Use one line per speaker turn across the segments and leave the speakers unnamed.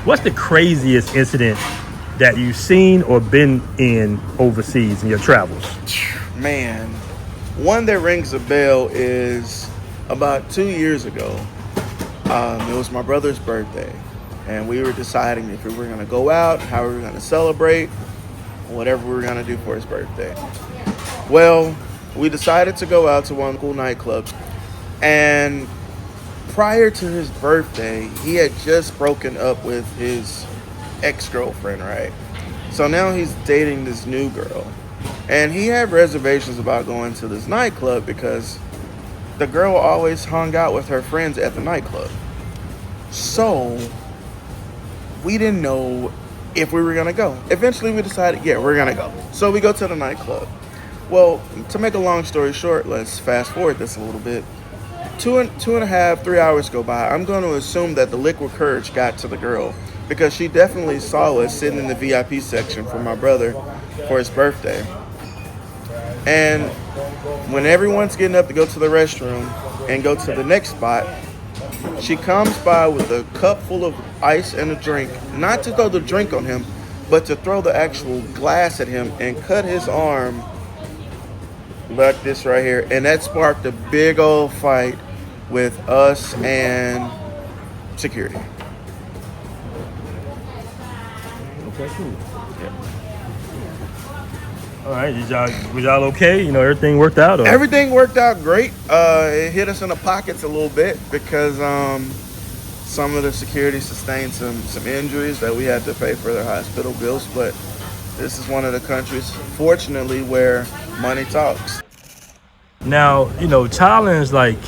What's the craziest incident that you've seen or been in overseas in your travels?
Man, one that rings a bell is about 2 years ago. It was my brother's birthday, and we were deciding if we were going to go out, how we were going to celebrate, whatever we were going to do for his birthday. Well, we decided to go out to one of the cool nightclubs, and prior to his birthday, he had just broken up with his ex-girlfriend, right? So now he's dating this new girl. And he had reservations about going to this nightclub because the girl always hung out with her friends at the nightclub. So we didn't know if we were going to go. Eventually we decided, yeah, we're going to go. So we go to the nightclub. Well, to make a long story short, let's fast forward this a little bit. Two and a half, 3 hours go by. I'm going to assume that the liquid courage got to the girl because she definitely saw us sitting in the VIP section for my brother for his birthday. And when everyone's getting up to go to the restroom and go to the next spot, she comes by with a cup full of ice and a drink, not to throw the drink on him, but to throw the actual glass at him and cut his arm like this right here. And that sparked a big old fight with us and security.
Okay, cool.
Yeah.
All right, was y'all okay? You know, everything worked out? Or?
Everything worked out great. It hit us in the pockets a little bit because some of the security sustained some injuries that we had to pay for their hospital bills. But this is one of the countries, fortunately, where money talks.
Now, you know, Thailand is like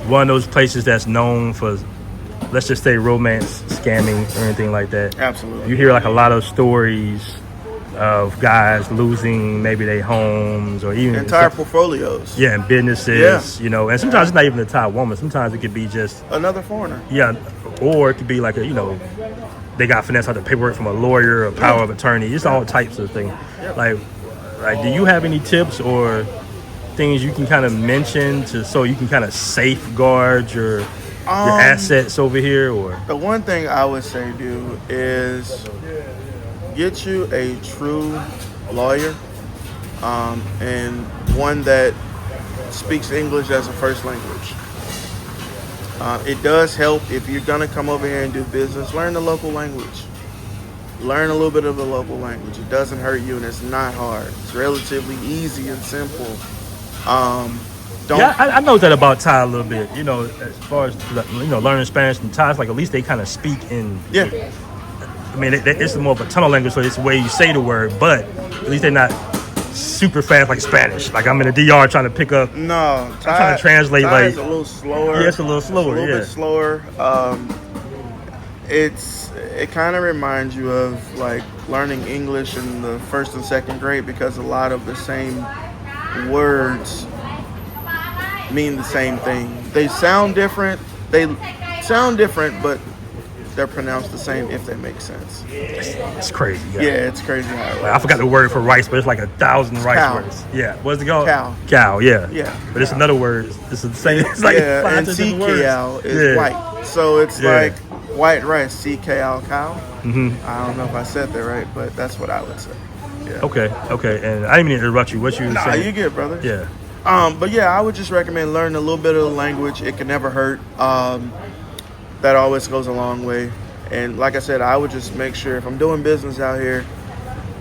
one of those places that's known for, let's just say, romance scamming or anything like that.
Absolutely.
You hear like a lot of stories of guys losing maybe their homes or even
entire portfolios.
Yeah, and businesses, you know, and sometimes it's not even a Thai woman. Sometimes it could be just
another foreigner.
Yeah, or it could be like they got finessed out the paperwork from a lawyer or power of attorney. It's all types of things. Like, do you have any tips or things you can kind of mention so you can kind of safeguard your assets over here? Or
the one thing I would say do is get you a true lawyer, and one that speaks English as a first language. It does help if you're gonna come over here and do business. Learn the local language. Learn a little bit of the local language. It doesn't hurt you, and it's not hard. It's relatively easy and simple.
I know that about Thai a little bit. You know, as far as learning Spanish and Thai, it's like at least they kind of speak in.
Yeah.
I mean, it's more of a tunnel language, so it's the way you say the word. But at least they're not super fast like Spanish. Like I'm in the DR trying to pick up.
No,
Thai, I'm trying to translate.
Thai
like
is a little slower.
Yeah, it's a little slower.
It's a little bit slower. It kind of reminds you of like learning English in the first and second grade because a lot of the same words mean the same thing. They sound different. But they're pronounced the same if they make sense.
It's crazy.
Yeah, it's crazy how it works.
I forgot the word for rice, but it's like 1,000 rice
cow.
words. Yeah, what's it called?
Cow.
Yeah.
Yeah.
But it's another word. It's the same. It's like
and CKL is white. So it's like white rice, CKL cow.
Mm-hmm.
I don't know if I said that right, but that's what I would say. Yeah.
Okay. And I didn't mean to interrupt you. What you
Nah,
saying?
you good, brother.
Yeah.
But yeah, I would just recommend learning a little bit of the language. It can never hurt. That always goes a long way. And like I said, I would just make sure if I'm doing business out here,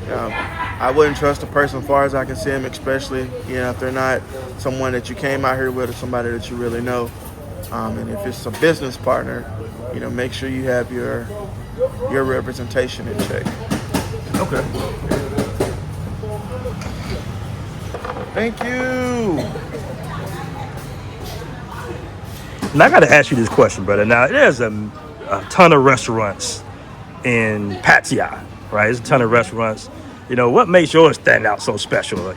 I wouldn't trust a person as far as I can see them, especially if they're not someone that you came out here with or somebody that you really know. And if it's a business partner, make sure you have your representation in check.
Okay.
Thank you.
Now I got to ask you this question, brother. Now there's a ton of restaurants in Pattaya, right? There's a ton of restaurants. What makes yours stand out so special?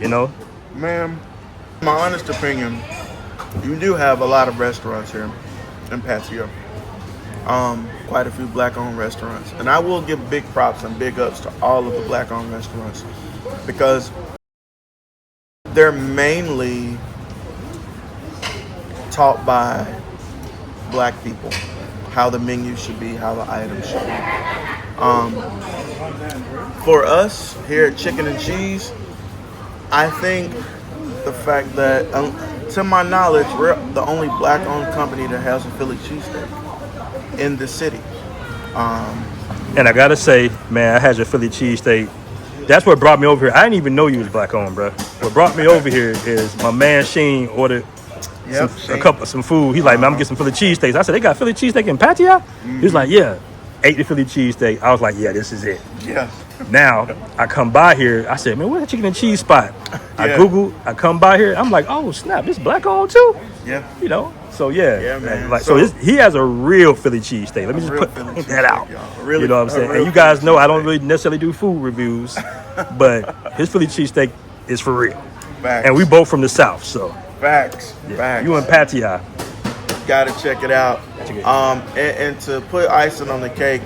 Ma'am, my honest opinion, you do have a lot of restaurants here in Pattaya. Quite a few black-owned restaurants, and I will give big props and big ups to all of the black-owned restaurants because they're mainly taught by black people. how the menu should be, how the items should be. For us here at Chicken and Cheese, I think the fact that, to my knowledge, we're the only black-owned company that has a Philly cheesesteak in the city.
And I gotta say, man, I had your Philly cheesesteak. That's what brought me over here. I didn't even know you was black owned, bro. What brought me over here is my man Sheen ordered some food. He's like, man, I'm gonna get some Philly cheesesteaks. I said, they got Philly cheesesteak in Pattaya? He was like, yeah. Ate the Philly cheesesteak. I was like, yeah, this is it.
Yeah.
Now I come by here. I said, man, where's that chicken and cheese spot? I Google. I come by here. I'm like, oh snap, this black owned too.
Yeah.
You know. So yeah,
man.
Like so, he has a real Philly cheesesteak. Let me just put that out.
Really,
you know what I'm saying? And you guys know I don't really necessarily do food reviews, but his Philly cheesesteak is for real.
Facts.
And we both from the South, so
facts.
yeah.
Facts.
You in Pattaya?
Gotta check it out. And to put icing on the cake,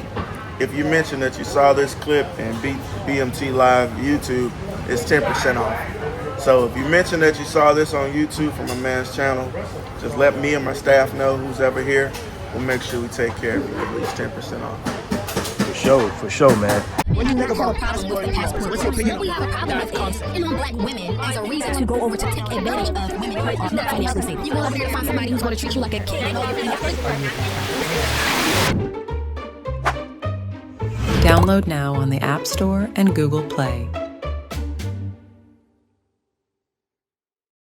if you mention that you saw this clip and BMT Live YouTube, it's 10% off. So if you mention that you saw this on YouTube from a man's channel, just let me and my staff know, who's ever here. We'll make sure we take care of you, at least 10% off.
For sure, man.
When you niggas have a problem with the passport, we have a problem with is and on black women as a reason to go over to take advantage of women who are not financially stable. You go over here to find somebody who's going to treat you like a king.
Download now on the App Store and Google Play.